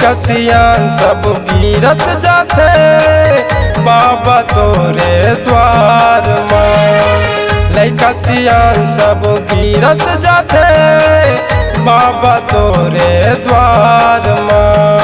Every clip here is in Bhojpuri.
लइका सियान सब गिरत जाथे बाबा तोरे द्वार माँ। लइका सियान सब गिरत जाथे बाबा तोरे द्वार माँ।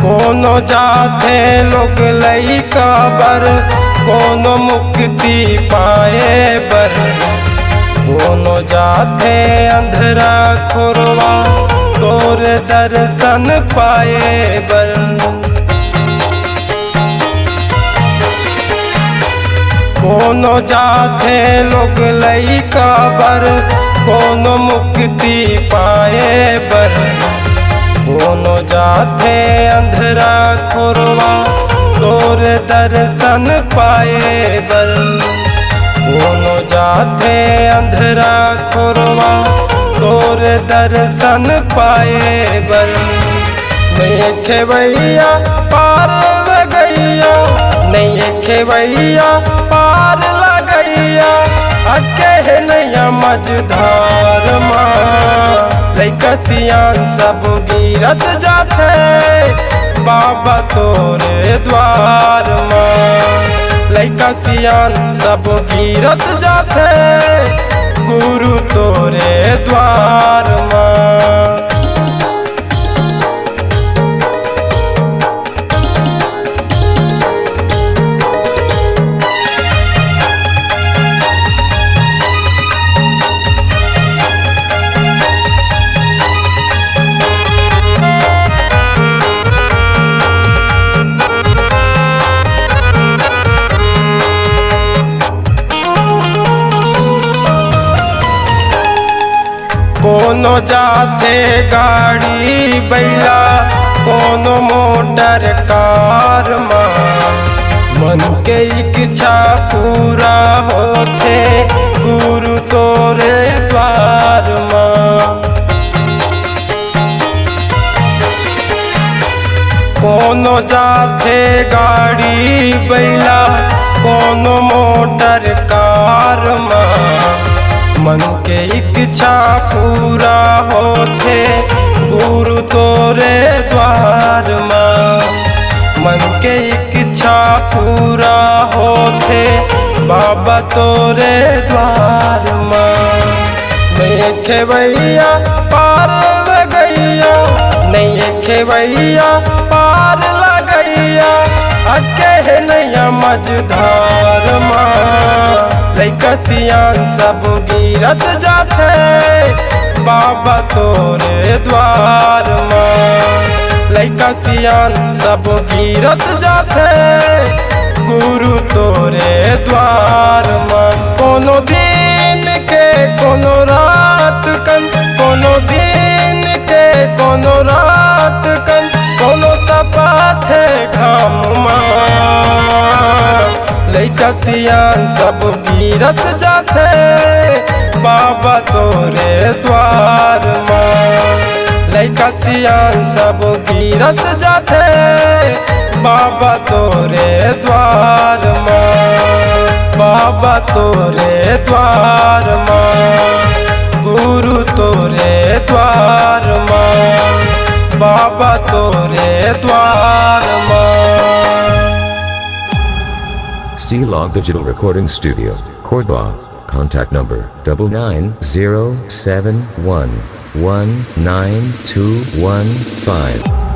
कोनो जाते लोग लइका बर कोनो मुक्ति पाए बर। कोनो जाते अंधरा खोरवा तोर दर्शन पाए बर। कोनो जाते लोग लइका बर कोनो मुक्ति पाए बर। कोनो जाते अंधरा खोरवा तोर दर्शन पाए बर। कोनो जाते अंधरा खोरवा तोर दर्शन पाए बर। नहीं खेवैया पार लगैया नहीं खेवैया पार लगैया अके नैया मझधार माँ। लइका सियान सब गिरत जाथे बाबा तोरे द्वार माँ। लइका सियान सब गिरत जाथे गुरु तोरे द्वार माँ। कोनो जाते गाड़ी बैला कोनो मोटर कार माँ। मन के इच्छा पूरा होते गुरु तोरे द्वार माँ। कोनो जाते गाड़ी बैला कोनो मोटर कार माँ। मन के इच्छा पूरा होते गुरु तोरे द्वार माँ। मन के इच्छा पूरा होते बाबा तोरे द्वार माँ। नहीं खेवैया पार लगैया नहीं खेवैया पार लगैया अके नैया मझधार माँ। लइका सियान सब गिरत जाथे बाबा तोरे द्वार माँ। लइका सियान सब गिरत जाथे गुरु तोरे द्वार माँ। कोनो दिन के कोनो रात कन कोनो दिन के कोनो रात कन कोनो तपाथे घाम माँ। लइका सियान सब गिरत जाथे बाबा तोरे द्वार माँ। लइका सियान सब गिरत जाथे बाबा तोरे द्वार माँ। बाबा तोरे द्वार माँ गुरु तोरे द्वार माँ। बाबा तोरे द्वार माँ। C-Log Digital Recording Studio, Cordoba. Contact number 99071192115.